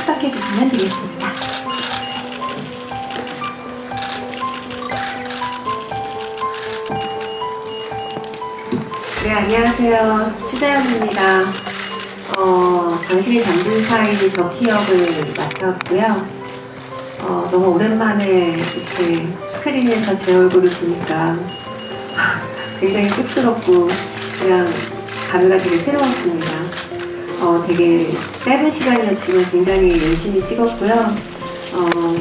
착석해 주시면 되겠습니다. 네, 안녕하세요. 추자연입니다. 당신이 잠든 사이 덕희 역을 맡았고요. 너무 오랜만에 이렇게 스크린에서 제 얼굴을 보니까 굉장히 쑥스럽고 그냥 감회가 되게 새로웠습니다. 되게 짧은 시간이었지만 굉장히 열심히 찍었고요.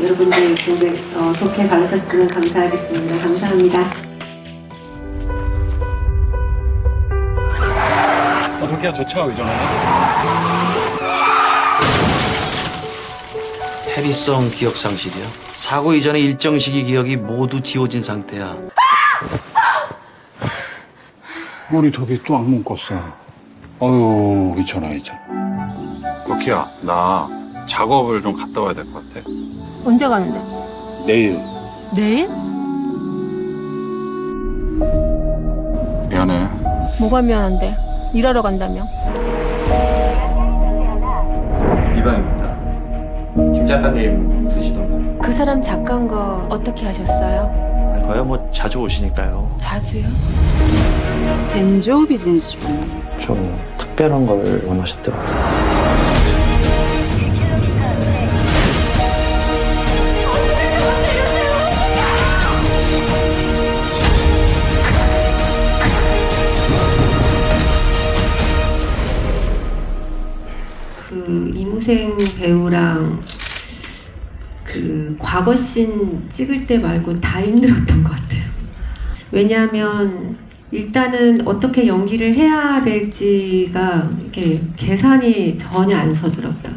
여러분들 굉장히 좋게 봐주셨으면 감사하겠습니다. 감사합니다. 덕희야 좋죠, 이전에는? 해리성 기억 상실이야. 사고 이전의 일정 시기 기억이 모두 지워진 상태야. 우리 덕희 또 악몽 꿨어. 어휴, 괜찮아. 덕희야, 나 작업을 좀 갔다 와야 될 것 같아. 언제 가는데? 내일. 내일? 미안해. 뭐가 미안한데? 일하러 간다며. 이방입니다. 김 작가님 드시던가요? 그 사람 작가인 거 어떻게 하셨어요? 거야 뭐 자주 오시니까요. 자주요? 엔조 비즈니스 중 좀 특별한 걸 원하셨더라고요. 그 이무생 배우랑 그 과거씬 찍을 때 말고 다 힘들었던 것 같아요. 왜냐하면 일단은 어떻게 연기를 해야 될지가 이렇게 계산이 전혀 안 서더라고요.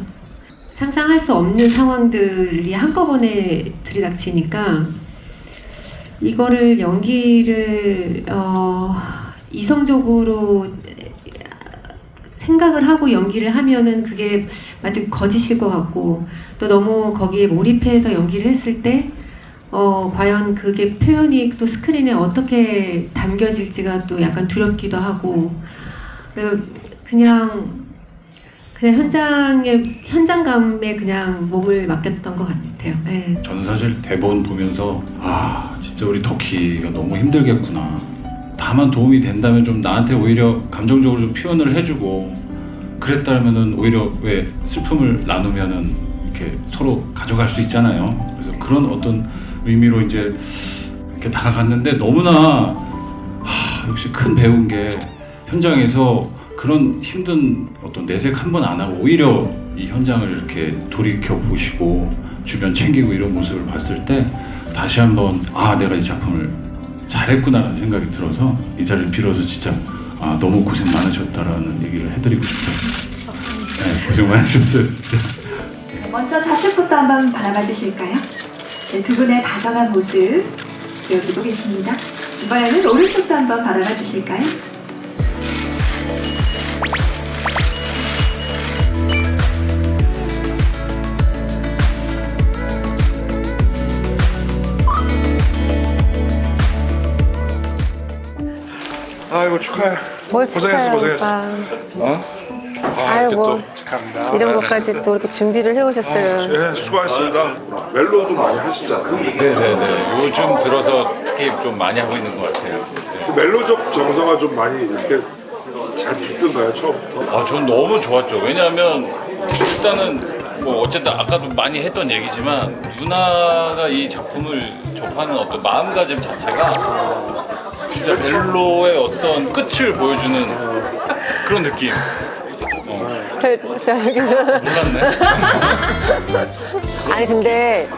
상상할 수 없는 상황들이 한꺼번에 들이닥치니까 이거를 연기를 이성적으로 생각을 하고 연기를 하면은 그게 마치 거짓일 것 같고 또 너무 거기에 몰입해서 연기를 했을 때 과연 그게 표현이 또 스크린에 어떻게 담겨질지가 또 약간 두렵기도 하고 그리고 그냥 현장감에 그냥 몸을 맡겼던 것 같아요. 네. 저는 사실 대본 보면서 진짜 우리 덕희가 너무 힘들겠구나. 다만 도움이 된다면 좀 나한테 오히려 감정적으로 좀 표현을 해주고 그랬다면은 오히려 왜 슬픔을 나누면은 이렇게 서로 가져갈 수 있잖아요. 그래서 그런 어떤 의미로 이제 이렇게 다가갔는데 너무나 역시 큰 배운 게 현장에서 그런 힘든 어떤 내색 한 번 안 하고 오히려 이 현장을 이렇게 돌이켜 보시고 주변 챙기고 이런 모습을 봤을 때 다시 한번 내가 이 작품을 잘했구나라는 생각이 들어서 이 자리를 빌어서 진짜 너무 고생 많으셨다라는 얘기를 해드리고 싶어요. 네, 고생 많으셨어요. 먼저 좌측부터 한번 바라봐 주실까요? 네, 두 분의 다정한 모습 보여주고 계십니다. 이번에는 오른쪽도 한번 바라봐 주실까요? 아이고 축하해. 뭘 고생했어, 축하해요, 오빠. 아이고, 축하합니다. 이런 것까지 또 이렇게 준비를 해오셨어요. 예, 수고하셨습니다. 멜로 좀 많이 하시잖아요. 네네네. 요즘 들어서 특히 좀 많이 하고 있는 것 같아요. 그 멜로적 정서가 좀 많이 이렇게 잘 붙던가요, 처음부터? 전 너무 좋았죠. 왜냐하면 일단은 뭐 어쨌든 아까도 많이 했던 얘기지만 누나가 이 작품을 접하는 어떤 마음가짐 자체가 진짜 멜로의 어떤 끝을 보여주는 그런 느낌. 몰랐네. 아니 근데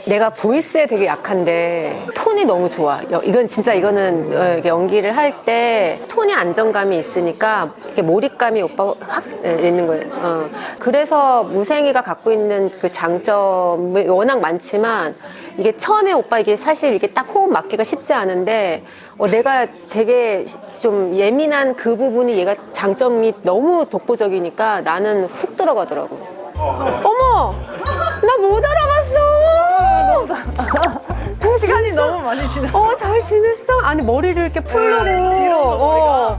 내가 보이스에 되게 약한데 톤이 너무 좋아. 이거는 연기를 할 때 톤이 안정감이 있으니까 이렇게 몰입감이 오빠가 확 있는 거예요. 그래서 무생이가 갖고 있는 그 장점이 워낙 많지만 이게 처음에 오빠 이게 사실 이게 딱 호흡 맞기가 쉽지 않은데 내가 되게 좀 예민한 그 부분이 얘가 장점이 너무 독보적이니까 나는 훅 들어가더라고. 어머! 나 못 알아봤어! 시간이 너무 많이 지났어. 잘 지냈어? 아니, 머리를 이렇게 풀려고.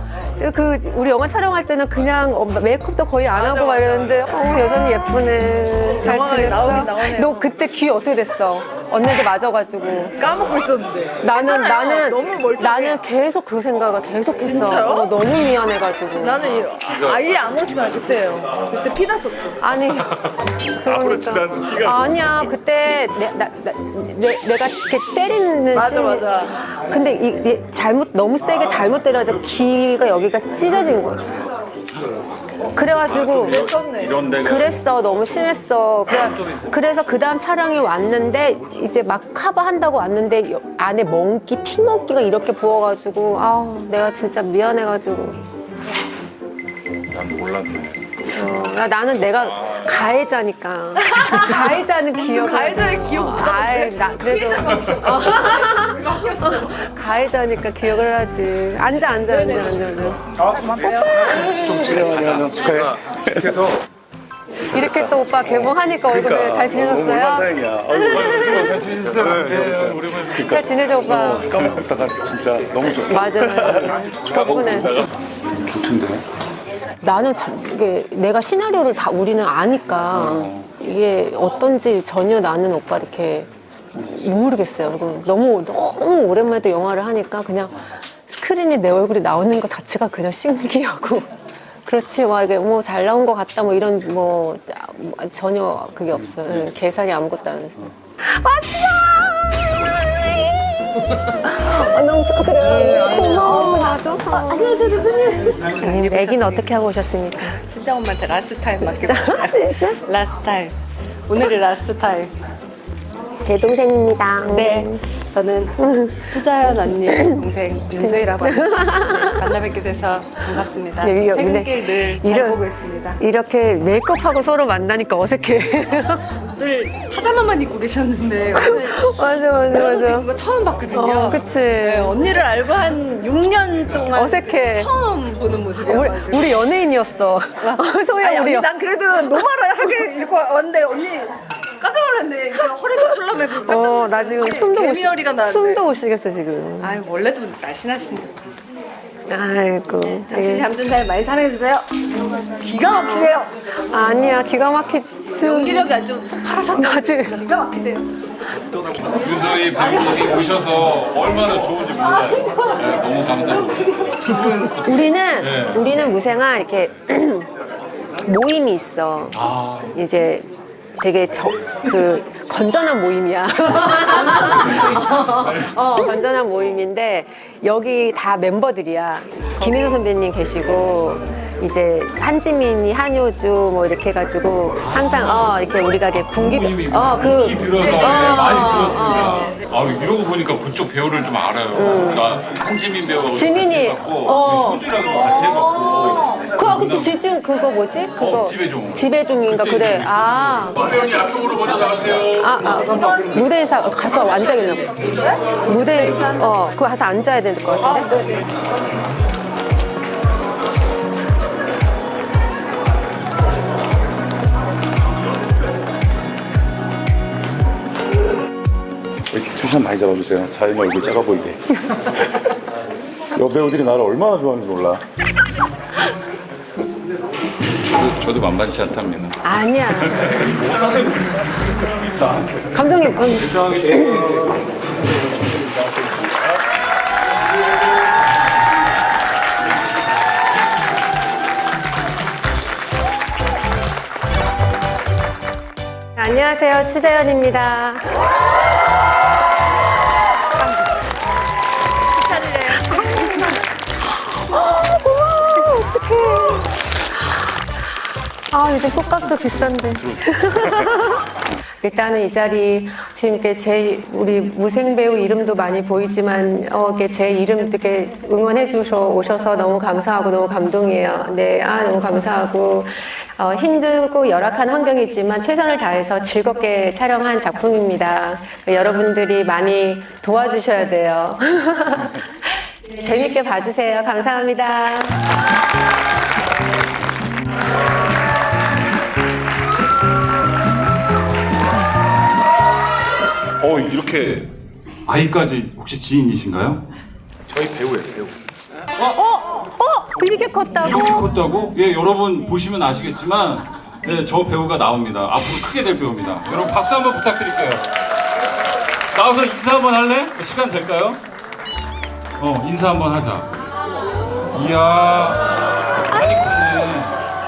우리 영화 촬영할 때는 그냥 메이크업도 거의 안 하고 막 이러는데 여전히 예쁘네. 잘 지냈어? 너 그때 귀 어떻게 됐어? 언니한테 맞아가지고 까먹고 있었는데. 나는 계속 그 생각을 계속 했어. 진짜요? 너무 미안해가지고. 나는 아예 아무렇지도 않아 그때요. 그때 피 났었어. 아니 그러니까 아니야 그때 내가 이렇게 때리는 맞아, 씬이- 맞아. 근데 이 너무 세게 잘못 때려서 귀가 여기가 찢어진 거야. 그래가지고 그랬어 너무 심했어. 그래서 그 다음 촬영이 왔는데 이제 막 커버한다고 왔는데 안에 피멍기가 이렇게 부어가지고 내가 진짜 미안해가지고. 난 몰랐네. 나는 내가 가해자니까 가해자는 기억 가해자의 기억 나 그래도 가해자니까 기억을 하지. 앉아. 좀 지내면 축하해. 그래서 이렇게 또 오빠 개봉하니까 얼굴에 잘 지내셨어요? 잘 지내죠 오빠? 까먹다가 진짜 너무 좋다. 맞아. 덕분에. 좋던데. 나는 이게 내가 시나리오를 다 우리는 아니까 이게 어떤지 전혀 나는 오빠 이렇게 모르겠어요. 그리고 너무 오랜만에 또 영화를 하니까 그냥 스크린에 내 얼굴이 나오는 것 자체가 그냥 신기하고 그렇지 막 이게 뭐 잘 나온 것 같다 뭐 이런 뭐 전혀 그게 없어요. 계산이 아무것도 안 해서. 너무 축하드려요. 고마워 와줘서. 안녕하세요 대표님. 애기는 어떻게 하고 오셨습니까? 친정 엄마한테 라스트 타임 맡겨봤어요. 진짜? 라스트 타임. 오늘이 라스트 타임. 제 동생입니다. 네. 저는 추자연 언니 동생 윤소희라고 합니다. 네, 만나 뵙게 돼서 반갑습니다. 퇴근길 늘 잘 보고 있습니다. 이렇게 메이크업하고 서로 만나니까 어색해. 늘 파자마만 입고 계셨는데 오늘 맞아. 입은 거 처음 봤거든요. 그치. 네, 언니를 알고 한 6년 동안 어색해. 처음 보는 모습이어가지고. 우리 연예인이었어. 소희야 아니, 우리. 언니, 난 그래도 노말하게 입고 왔는데 언니 깜짝 놀랐네. 이거 허리도 철렁매고 깜짝 놀랐어. 나 지금 숨도 나는데. 못 쉬겠어 지금. 아유 원래도 날씬하시네. 아이고. 당신 잠든 사이 많이 사랑해주세요. 기가 막히세요. 아니야 기가 막히지. 연기력이 아주 폭발하셨나. 나중에. 기가 막히세요. 윤서희 배우님이 오셔서 얼마나 좋은지 몰라요. 네, 너무 감사합니다. 우리는 무생아 이렇게 모임이 있어. 이제 되게 건전한 모임이야. 건전한 모임인데 여기 다 멤버들이야. 김희수 선배님 계시고 이제 한지민이 한효주 뭐 이렇게 해가지고 항상 이렇게 우리가 이렇게 기 들어서 많이 들었습니다. 이러고 보니까 그쪽 배우를 좀 알아요. 나 한지민 배우하고 지민이, 같이 해봤고 효주랑도 같이 해봤고. 그때 지중 그거 뭐지? 그거 지배종. 지배종인가 그래. 배우님 앞쪽으로 먼저 나가세요. 무대에서 가서 앉아 있나? 무대 그거 가서 앉아야 될 것 같은데. 이렇게 투샷 많이 잡아주세요. 자연이 얼굴 작아 보이게. 여배우들이 나를 얼마나 좋아하는지 몰라. 저도 만만치 않답니다. 아니야. 감독님. 안녕하세요. 추자연입니다. 고마워. 어떡해. 요즘 꽃값도 비싼데. 일단은 이 자리 지금 이렇게 우리 무생 배우 이름도 많이 보이지만 이렇게 제 이름도 이렇게 응원해 오셔서 너무 감사하고 너무 감동이에요. 네, 너무 감사하고 힘들고 열악한 환경이지만 최선을 다해서 즐겁게 촬영한 작품입니다. 여러분들이 많이 도와주셔야 돼요. 재밌게 봐주세요. 감사합니다. 이렇게 아이까지 혹시 지인이신가요? 저희 배우예요, 배우. 이렇게 컸다고? 이렇게 컸다고? 예, 여러분 보시면 아시겠지만 네, 저 배우가 나옵니다. 앞으로 크게 될 배우입니다. 여러분 박수 한번 부탁드릴게요. 나와서 인사 한번 할래? 시간 될까요? 인사 한번 하자. 이야, 많이 컸네.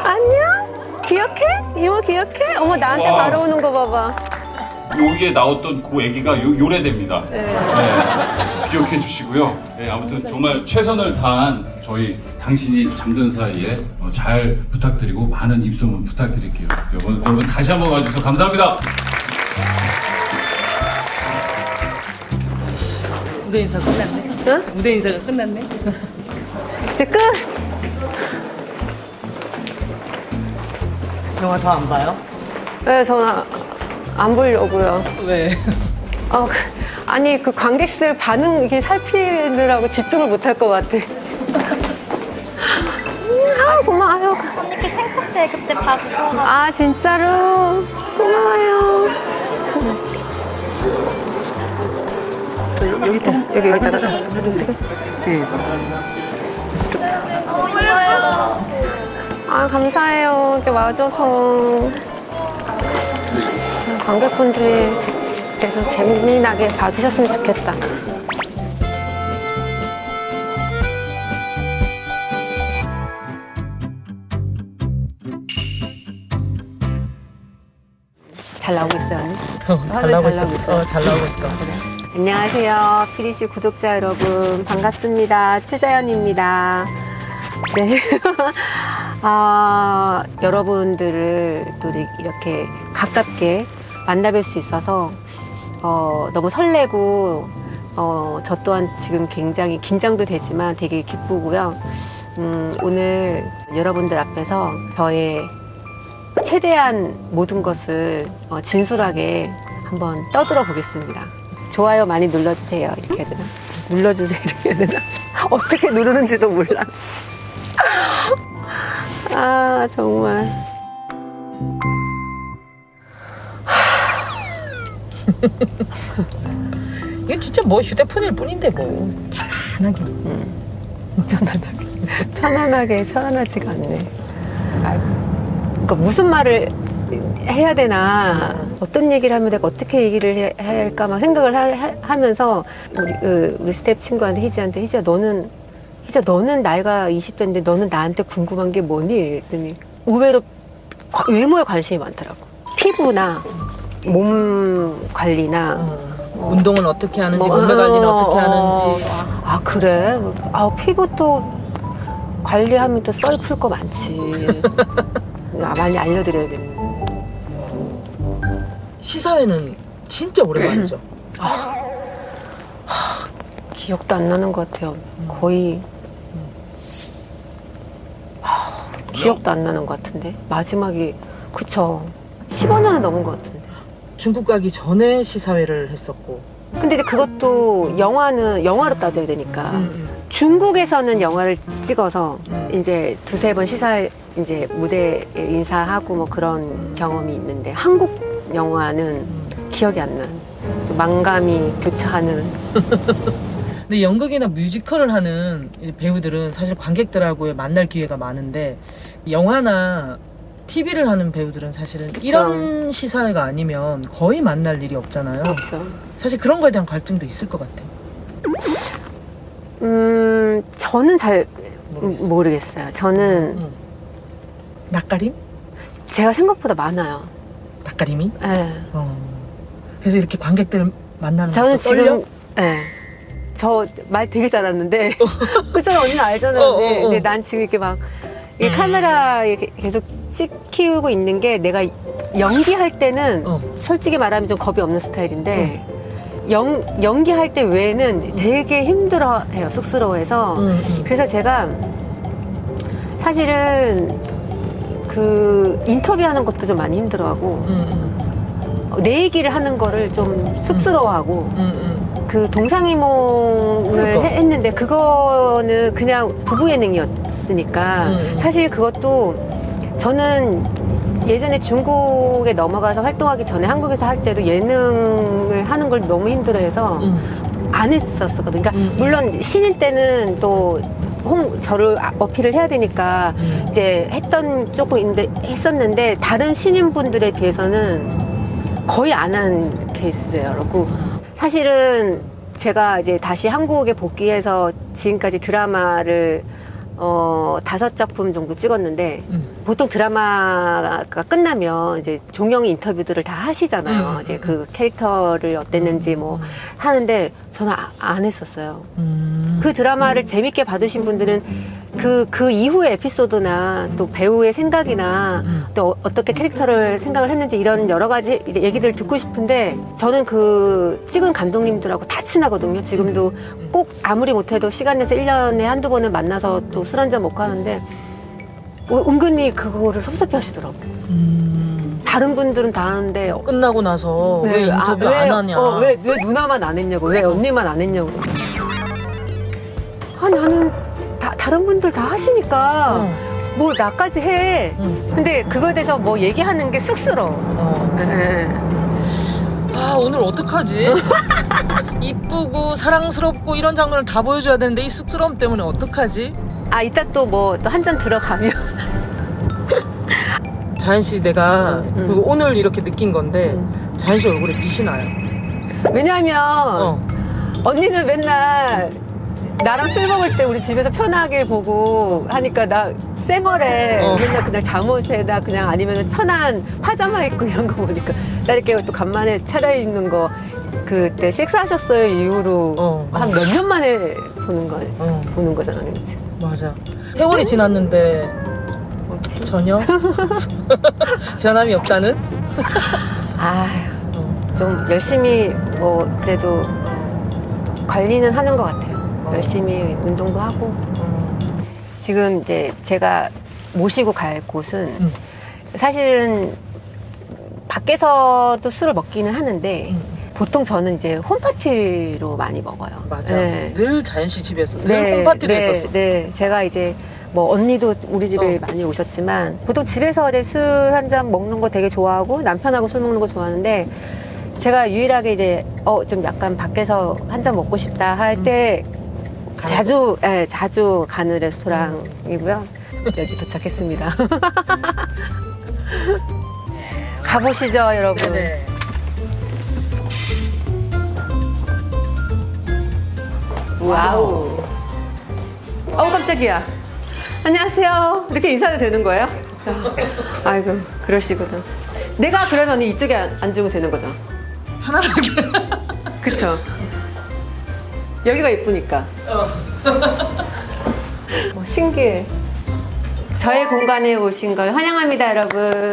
안녕? 기억해? 이모 기억해? 어머 나한테 와. 바로 오는 거 봐봐. 여기에 나왔던 그 애기가 요래됩니다. 네. 기억해 주시고요. 네, 아무튼 정말 최선을 다한 저희 당신이 잠든 사이에 잘 부탁드리고 많은 입소문 부탁드릴게요. 여러분 다시 한번 와주셔서 감사합니다. 무대 인사 끝났네. 응? 무대 인사가 끝났네. 이제 끝. 영화 더 안 봐요? 네, 저는 안 보려고요. 왜? 아니 그 관객들 반응 이게 살피느라고 집중을 못 할 것 같아. 아 고마워요. 언니 생각 때 그때 봤어. 아 진짜로 고마워요. 여기다가. 아 감사해요. 이렇게 와줘서 관객분들이 그래서 재미나게 봐주셨으면 좋겠다. 잘 나오고 있어요, 언니? 잘 나오고 있어. 있어요. 잘 나오고 있어. 안녕하세요. 피디씨 구독자 여러분. 반갑습니다. 최자연입니다. 네. 여러분들을 또 이렇게 가깝게 만나뵐 수 있어서 너무 설레고 저 또한 지금 굉장히 긴장도 되지만 되게 기쁘고요. 오늘 여러분들 앞에서 저의 최대한 모든 것을 진솔하게 한번 떠들어 보겠습니다. 좋아요 많이 눌러주세요. 이렇게 해야 되나? 눌러주세요. 이렇게 해야 되나? 어떻게 누르는지도 몰라. 아 정말. 이게 진짜 뭐 휴대폰일 뿐인데 뭐 편하게. 편안하지가 않네. 그러니까 무슨 말을 해야 되나, 어떤 얘기를 하면 내가 어떻게 얘기를 해야 할까 막 생각을 하면서 우리 스텝 친구한테 희지야 너는 나이가 20대인데 너는 나한테 궁금한 게 뭐니? 이랬더니 의외로 외모에 관심이 많더라고. 피부나 몸 관리나 운동은 어떻게 하는지, 몸매 관리는 어떻게 하는지. 아 그래? 피부도 관리하면 또 썰 풀 거 많지. 많이 알려드려야겠네. 시사회는 진짜 오랜만이죠. 기억도 안 나는 것 같아요. 거의 기억도 안 나는 것 같은데 마지막이 그쵸 15년은 넘은 것 같은데. 중국 가기 전에 시사회를 했었고. 근데 이제 그것도 영화로 따져야 되니까 중국에서는 영화를 찍어서 이제 두세 번 시사회 이제 무대에 인사하고 뭐 그런 경험이 있는데 한국 영화는 기억이 안 나. 망감이 교차하는. 근데 연극이나 뮤지컬을 하는 배우들은 사실 관객들하고의 만날 기회가 많은데 영화나 TV를 하는 배우들은 사실은 그쵸. 이런 시사회가 아니면 거의 만날 일이 없잖아요. 그렇죠. 사실 그런 거에 대한 갈증도 있을 것 같아요. 저는 잘 모르겠어요. 저는 낯가림? 제가 생각보다 많아요. 낯가림이? 네. 그래서 이렇게 관객들을 만나는 저는 것도 떨려? 지금 저 말 되게 잘하는데 그잖아 언니는 알잖아요. 근데 난 지금 이렇게 막 이 카메라 이렇게 계속 찍히고 있는 게 내가 연기할 때는 솔직히 말하면 좀 겁이 없는 스타일인데 연기할 때 외에는 되게 힘들어해요. 쑥스러워해서. 그래서 제가 사실은 그 인터뷰하는 것도 좀 많이 힘들어하고 내 얘기를 하는 거를 좀 쑥스러워하고 그 동상이몽을 그러니까. 했는데 그거는 그냥 부부 예능이었으니까 사실 그것도 저는 예전에 중국에 넘어가서 활동하기 전에 한국에서 할 때도 예능을 하는 걸 너무 힘들어해서 안 했었거든요. 그러니까 물론 신인 때는 또 저를 어필을 해야 되니까 이제 했던 조금 했었는데 다른 신인분들에 비해서는 거의 안 한 케이스예요. 그리고 사실은 제가 이제 다시 한국에 복귀해서 지금까지 드라마를 5작품 정도 찍었는데 보통 드라마가 끝나면 이제 종영 인터뷰들을 다 하시잖아요. 이제 그 캐릭터를 어땠는지 뭐 하는데 저는 안 했었어요. 그 드라마를 재밌게 봐주신 분들은 그 이후의 에피소드나 또 배우의 생각이나 또 어떻게 캐릭터를 생각을 했는지 이런 여러 가지 얘기들을 듣고 싶은데 저는 그 찍은 감독님들하고 다 친하거든요. 지금도 꼭 아무리 못해도 시간 내서 1년에 한두 번은 만나서 또 술 한잔 먹고 하는데 은근히 그거를 섭섭해 하시더라고요. 다른 분들은 다 하는데 끝나고 나서 왜 인터뷰 안 하냐. 왜 누나만 안 했냐고, 왜 언니만 안 했냐고. 나는 다른 분들 다 하시니까 뭐 나까지 해. 근데 그거에 대해서 뭐 얘기하는 게 쑥스러워. 네. 오늘 어떡하지? 이쁘고 사랑스럽고 이런 장면을 다 보여줘야 되는데 이 쑥스러움 때문에 어떡하지? 이따 또 뭐 또 한 잔 들어가면. 자연 씨 내가 그리고 오늘 이렇게 느낀 건데 자연 씨 얼굴에 빛이 나요. 왜냐하면 언니는 맨날 나랑 술 먹을 때 우리 집에서 편하게 보고 하니까 나 쌩얼에 맨날 그냥 잠옷에다 그냥 아니면 편한 파자마 입고 이런 거 보니까 나 이렇게 또 간만에 차려입는 거 그때 식사하셨어요 이후로 한 몇 년 만에 보는 거잖아, 그치? 맞아. 세월이 지났는데 전혀 변함이 없다는? 좀 열심히 뭐 그래도 관리는 하는 것 같아요. 열심히 운동도 하고. 지금 이제 제가 모시고 갈 곳은 사실은 밖에서도 술을 먹기는 하는데 보통 저는 이제 홈파티로 많이 먹어요. 맞아. 네. 늘 자연 씨 집에서 늘 홈파티를 했었어. 네, 제가 이제 뭐 언니도 우리 집에 많이 오셨지만 보통 집에서 이제 술 한 잔 먹는 거 되게 좋아하고 남편하고 술 먹는 거 좋아하는데 제가 유일하게 이제 좀 약간 밖에서 한 잔 먹고 싶다 할 때 자주 가는 레스토랑이고요. 여기 도착했습니다. 가보시죠, 여러분. 네. 와우. 깜짝이야. 안녕하세요. 이렇게 인사도 되는 거예요? 아이고, 그러시구나. 내가 그러면 이쪽에 앉으면 되는 거죠? 편안하게. 그쵸? 여기가 예쁘니까. 신기해. 저의 공간에 오신 걸 환영합니다, 여러분.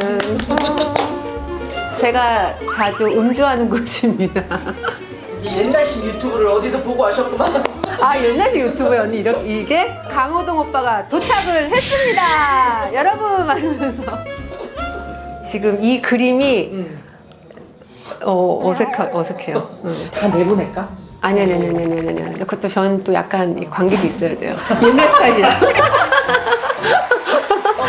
제가 자주 음주하는 곳입니다. 옛날식 유튜브를 어디서 보고 하셨구만. 옛날 유튜브에 언니 이게 강호동 오빠가 도착을 했습니다. 여러분 하면서 지금 이 그림이 어색해요. 다 내보낼까? 아니. 그것도 저는 또 약간 관객이 있어야 돼요. 옛날 스타일이라.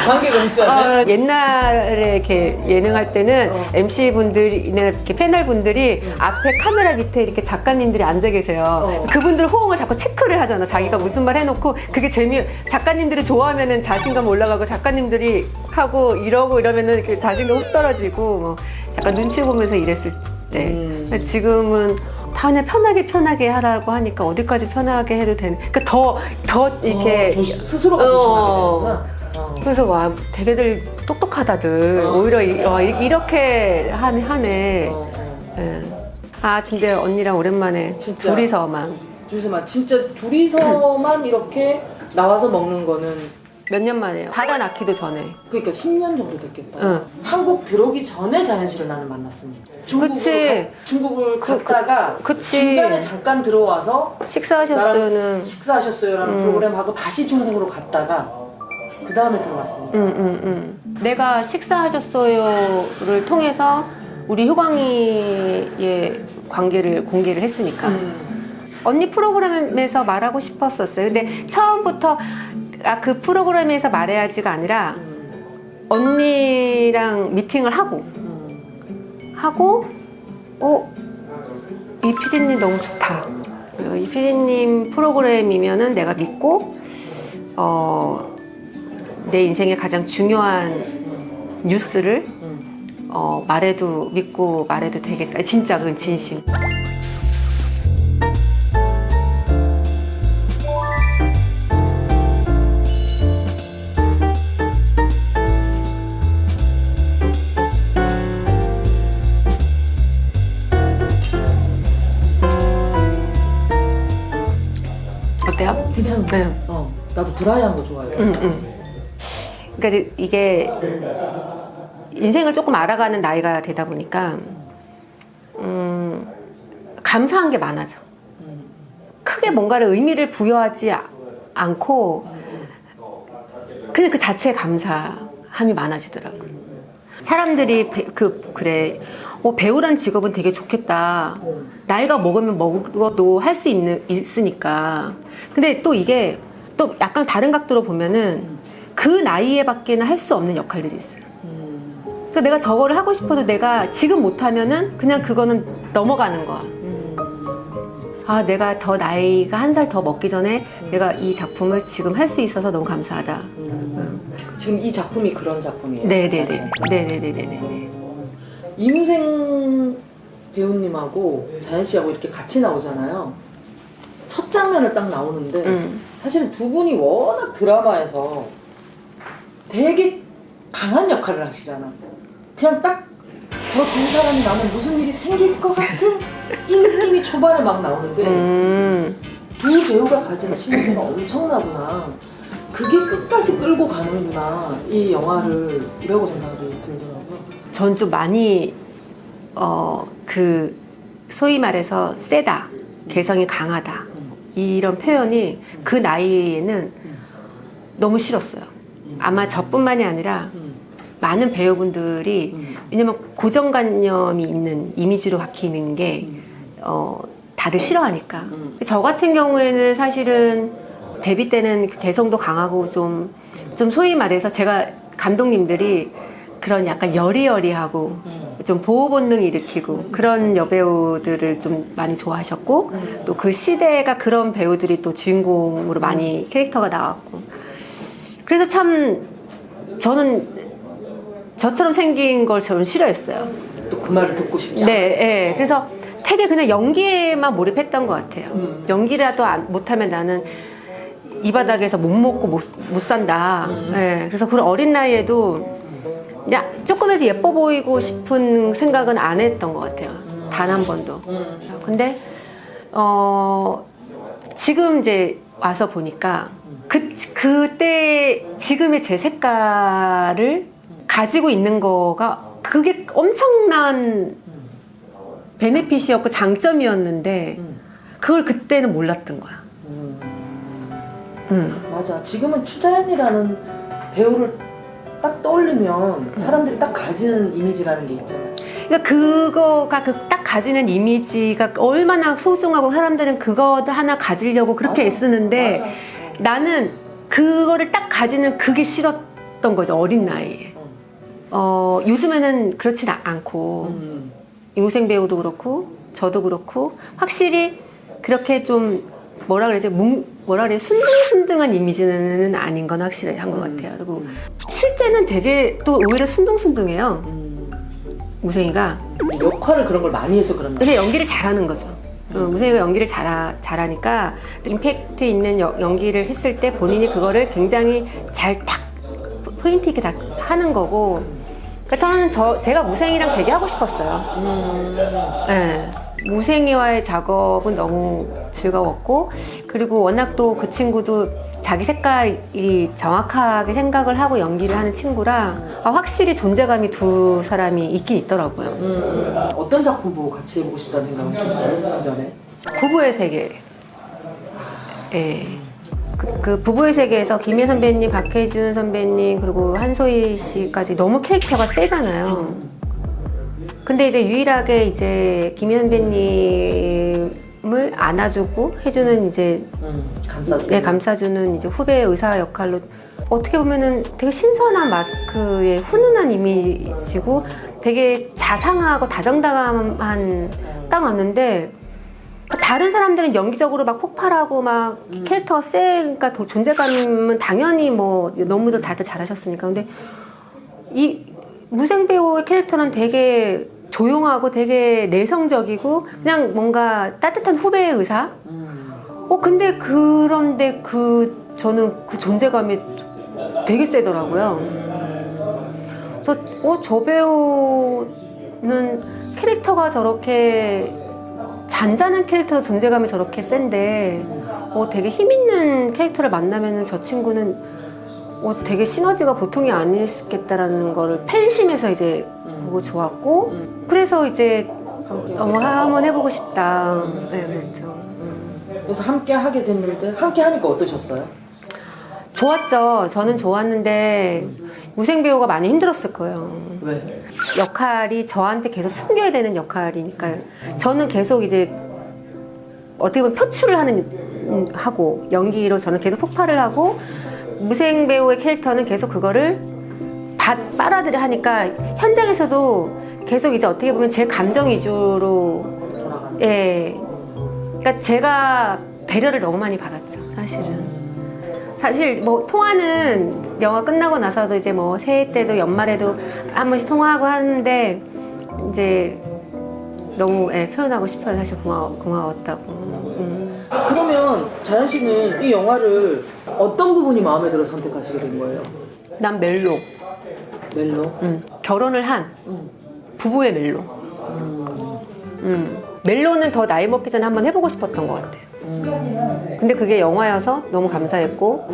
관계가 있어야 돼? 옛날에 이렇게 예능할 때는 MC분들이나 이렇게 패널분들이 앞에 카메라 밑에 이렇게 작가님들이 앉아 계세요. 그분들 호응을 자꾸 체크를 하잖아. 자기가 무슨 말 해놓고 그게 작가님들이 좋아하면은 자신감 올라가고 작가님들이 하고 이러면은 이렇게 자신감 훅 떨어지고 뭐 약간 눈치 보면서 일했을 때. 지금은 다 그냥 편하게 하라고 하니까 어디까지 편하게 해도 되는. 그러니까 더 이렇게 스스로가 조심하게 되는구나. 그래서 와 되게들 똑똑하다들 오히려 이렇게 하네. 네. 근데 언니랑 오랜만에 진짜? 둘이서만 진짜 둘이서만 이렇게 나와서 먹는 거는 몇 년 만에요. 바다 낳기도 전에. 그러니까 10년 정도 됐겠다. 응. 한국 들어오기 전에 자연 씨를 나는 만났습니다. 그치. 중국을 갔다가 그치. 중간에 잠깐 들어와서 식사하셨어요는 식사하셨어요라는 프로그램하고 다시 중국으로 갔다가 그 다음에 들어왔습니다. 내가 식사하셨어요를 통해서 우리 효광이의 관계를 공개를 했으니까 언니 프로그램에서 말하고 싶었었어요. 근데 처음부터 그 프로그램에서 말해야지가 아니라 언니랑 미팅을 하고 이 PD님 너무 좋다. 이 PD님 프로그램이면은 내가 믿고 내 인생의 가장 중요한 뉴스를 말해도 믿고 말해도 되겠다. 진짜 그건 진심. 어때요? 괜찮은데? 네. 나도 드라이한 거 좋아해요. 그러니까 이게 인생을 조금 알아가는 나이가 되다 보니까 감사한 게 많아져. 크게 뭔가를 의미를 부여하지 않고 그냥 그 자체에 감사함이 많아지더라고요. 사람들이 그래 배우란 직업은 되게 좋겠다. 나이가 먹으면 먹어도 할 수 있으니까. 근데 또 이게 또 약간 다른 각도로 보면은 그 나이에 밖에는 할 수 없는 역할들이 있어요. 그러니까 내가 저거를 하고 싶어도 내가 지금 못하면은 그냥 그거는 넘어가는 거야. 아, 내가 더 나이가 한 살 더 먹기 전에 내가 이 작품을 지금 할 수 있어서 너무 감사하다. 지금 이 작품이 그런 작품이에요? 네네네. 네네네네. 이무생 배우님하고 자연 씨하고 이렇게 같이 나오잖아요. 첫 장면을 딱 나오는데 사실은 두 분이 워낙 드라마에서 되게 강한 역할을 하시잖아. 그냥 딱 저 두 사람이 나면 무슨 일이 생길 것 같은 이 느낌이 초반에 막 나오는데 두 배우가 가지는 신뢰가 엄청나구나. 그게 끝까지 끌고 가는구나. 이 영화를 이라고 생각이 들더라고요. 전 좀 많이 소위 말해서 세다, 개성이 강하다 이런 표현이 그 나이에는 너무 싫었어요. 아마 저뿐만이 아니라 많은 배우분들이 왜냐면 고정관념이 있는 이미지로 바뀌는 게 다들 싫어하니까. 저 같은 경우에는 사실은 데뷔 때는 개성도 강하고 좀 소위 말해서 제가 감독님들이 그런 약간 여리여리하고 좀 보호 본능 일으키고 그런 여배우들을 좀 많이 좋아하셨고 또 그 시대가 그런 배우들이 또 주인공으로 많이 캐릭터가 나왔고 그래서 참 저는 저처럼 생긴 걸 저는 싫어했어요. 또 그 말을 듣고 싶지 않아요. 네, 네. 그래서 되게 그냥 연기에만 몰입했던 것 같아요. 연기라도 못하면 나는 이 바닥에서 못 먹고 못 산다. 네. 그래서 그런 어린 나이에도 그냥 조금이라도 예뻐 보이고 싶은 생각은 안 했던 것 같아요. 단 한 번도. 근데 지금 이제 와서 보니까 그때 지금의 제 색깔을 가지고 있는 거가 그게 엄청난 베네핏이었고 장점이었는데 그걸 그때는 몰랐던 거야. 맞아. 지금은 추자연이라는 배우를 딱 떠올리면 사람들이 딱 가지는 이미지라는 게 있잖아요. 그러니까 그거가 딱 가지는 이미지가 얼마나 소중하고 사람들은 그거 하나 가지려고 그렇게 맞아. 애쓰는데 맞아. 나는 그거를 딱 가지는 그게 싫었던 거죠. 어린 나이에. 요즘에는 그렇진 않고 이무생 배우도 그렇고 저도 그렇고 확실히 그렇게 좀 뭐라 그러지? 순둥순둥한 이미지는 아닌 건 확실한 것 같아요. 그리고 실제는 되게 또 오히려 순둥순둥해요. 무생이가. 역할을 그런 걸 많이 해서 그런 거예요. 근데 연기를 잘하는 거죠. 무생이가 연기를 잘하니까 임팩트 있는 연기를 했을 때 본인이 그거를 굉장히 잘 탁 포인트 있게 다 하는 거고. 그러니까 저는 제가 무생이랑 되게 하고 싶었어요. 네. 무생이와의 작업은 너무 즐거웠고 그리고 워낙 또 그 친구도 자기 색깔이 정확하게 생각을 하고 연기를 하는 친구라 확실히 존재감이 두 사람이 있긴 있더라고요. 어떤 작품 보고 같이 해보고 싶다는 생각을 했었어요? 그 전에? 부부의 세계. 예. 그 부부의 세계에서 김혜 선배님, 박혜준 선배님 그리고 한소희 씨까지 너무 캐릭터가 세잖아요. 근데 이제 유일하게 이제 김혜 선배님을 안아주고 해주는 이제 감싸주는 이제 후배 의사 역할로 어떻게 보면은 되게 신선한 마스크의 훈훈한 이미지고 되게 자상하고 다정다감한 딱 왔는데 딱 다른 사람들은 연기적으로 막 폭발하고 막 캐릭터가 세니까 존재감은 당연히 뭐 너무도 다들 잘하셨으니까. 근데 이 무생 배우의 캐릭터는 되게 조용하고 되게 내성적이고 그냥 뭔가 따뜻한 후배의 의사. 근데 그런데 저는 그 존재감이 되게 세더라고요. 그래서 저 배우는 캐릭터가 저렇게 잔잔한 캐릭터 존재감이 저렇게 센데 되게 힘있는 캐릭터를 만나면은 저 친구는 되게 시너지가 보통이 아니겠다라는 거를 팬심에서 이제 보고 좋았고 그래서 이제 한번 해보고 싶다. 네, 그랬죠. 그래서 함께 하게 됐는데 함께 하니까 어떠셨어요? 좋았죠. 저는 좋았는데 무생 배우가 많이 힘들었을 거예요. 왜? 역할이 저한테 계속 숨겨야 되는 역할이니까 저는 계속 이제 어떻게 보면 표출을 하고 연기로 저는 계속 폭발을 하고 무생 배우의 캐릭터는 계속 그거를 빨아들여 하니까 현장에서도 계속 이제 어떻게 보면 제 감정 위주로 예. 그러니까 제가 배려를 너무 많이 받았죠, 사실은. 사실 뭐 통화는 영화 끝나고 나서도 이제 뭐 새해 때도 연말에도 한 번씩 통화하고 하는데 이제 너무 표현하고 싶어요. 사실 고마웠다고. 그러면 자연 씨는 이 영화를 어떤 부분이 마음에 들어 선택하시게 된 거예요? 난 멜로. 멜로? 결혼을 한 부부의 멜로. 멜로는 더 나이 먹기 전에 한번 해보고 싶었던 것 같아요. 근데 그게 영화여서 너무 감사했고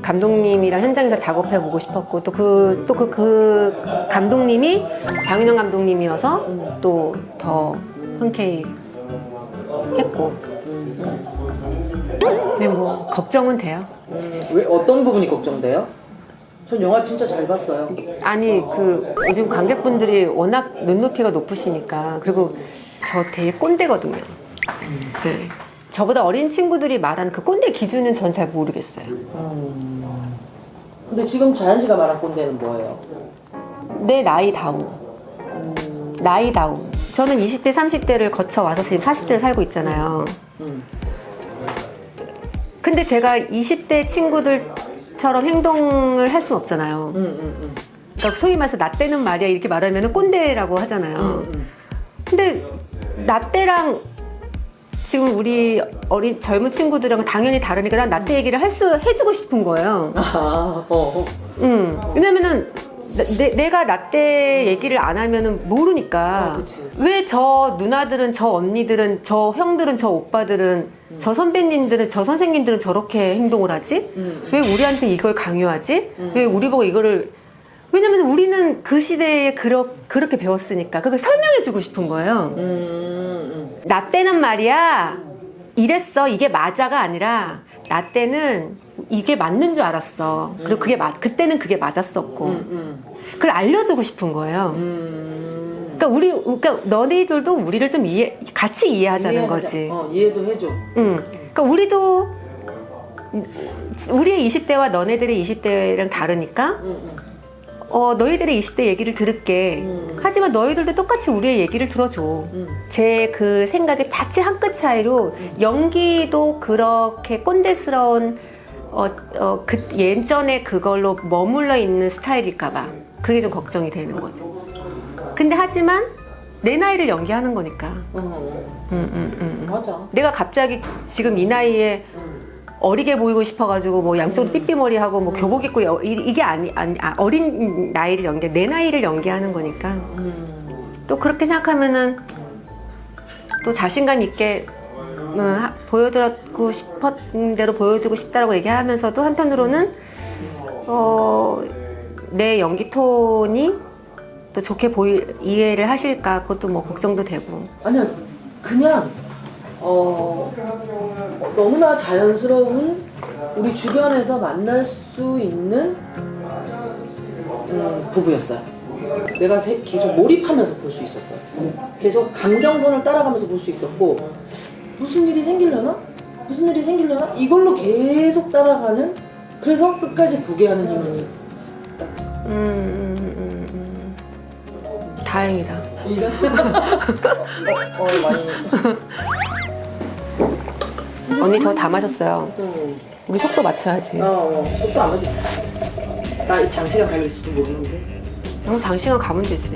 감독님이랑 현장에서 작업해보고 싶었고 또 그 감독님이 장윤영 감독님이어서 또 더 흔쾌히 했고 근데 뭐 걱정은 돼요. 왜 어떤 부분이 걱정돼요? 전 영화 진짜 잘 봤어요. 아니 요즘 관객분들이 워낙 눈높이가 높으시니까 그리고 저 되게 꼰대거든요. 네. 저보다 어린 친구들이 말하는 그 꼰대 기준은 전 잘 모르겠어요. 근데 지금 자연 씨가 말한 꼰대는 뭐예요? 내 나이다움. 나이다움. 저는 20대, 30대를 거쳐와서 지금 40대를 살고 있잖아요. 근데 제가 20대 친구들처럼 행동을 할 수는 없잖아요. 그러니까 소위 말해서 나 때는 말이야 이렇게 말하면 꼰대라고 하잖아요. 근데 나 때랑 지금 우리 젊은 친구들이랑 당연히 다르니까 난 나 때 얘기를 해주고 싶은 거예요. 왜냐면은 내가 나 때 얘기를 안 하면은 모르니까. 왜 저 누나들은, 저 언니들은, 저 형들은, 저 오빠들은, 저 선배님들은, 저 선생님들은 저렇게 행동을 하지? 왜 우리한테 이걸 강요하지? 왜 우리 보고 이거를 왜냐면 우리는 그 시대에 그렇게 배웠으니까 그걸 설명해주고 싶은 거예요. 나 때는 말이야 이랬어 이게 맞아가 아니라 나 때는 이게 맞는 줄 알았어. 그리고 그때는 그게 맞았었고 그걸 알려주고 싶은 거예요. 그러니까 너네들도 우리를 좀 같이 이해하자는 거지. 이해도 해줘. 그러니까 우리도 우리의 20대와 너네들의 20대랑 다르니까 너희들의 20대 얘기를 들을게. 하지만 너희들도 똑같이 우리의 얘기를 들어줘. 제 그 생각의 자칫 한 끗 차이로 연기도 그렇게 꼰대스러운 그 예전에 그걸로 머물러 있는 스타일일까봐 그게 좀 걱정이 되는 거죠. 근데 하지만 내 나이를 연기하는 거니까. 맞아. 내가 갑자기 지금 이 나이에 어리게 보이고 싶어가지고 뭐 양쪽으로 삐삐머리하고 뭐 교복 입고 이게 어린 나이를 내 나이를 연기하는 거니까 또 그렇게 생각하면은 또 자신감 있게 보여드리고 싶었던 대로 보여드리고 싶다라고 얘기하면서도 한편으로는 내 연기 톤이 또 좋게 이해를 하실까 그것도 뭐 걱정도 되고. 아니야 그냥 너무나 자연스러운 우리 주변에서 만날 수 있는 부부였어요. 내가 계속 몰입하면서 볼 수 있었어요. 계속 감정선을 따라가면서 볼 수 있었고 무슨 일이 생기려나? 이걸로 계속 따라가는 그래서 끝까지 보게 하는 힘이 딱 다행이다. 많이 언니 저 다 마셨어요. 우리 속도 맞춰야지. 속도 안 맞지. 나 이 장시간 갈릴 수도 모르는데. 너무 장시간 가면 되지.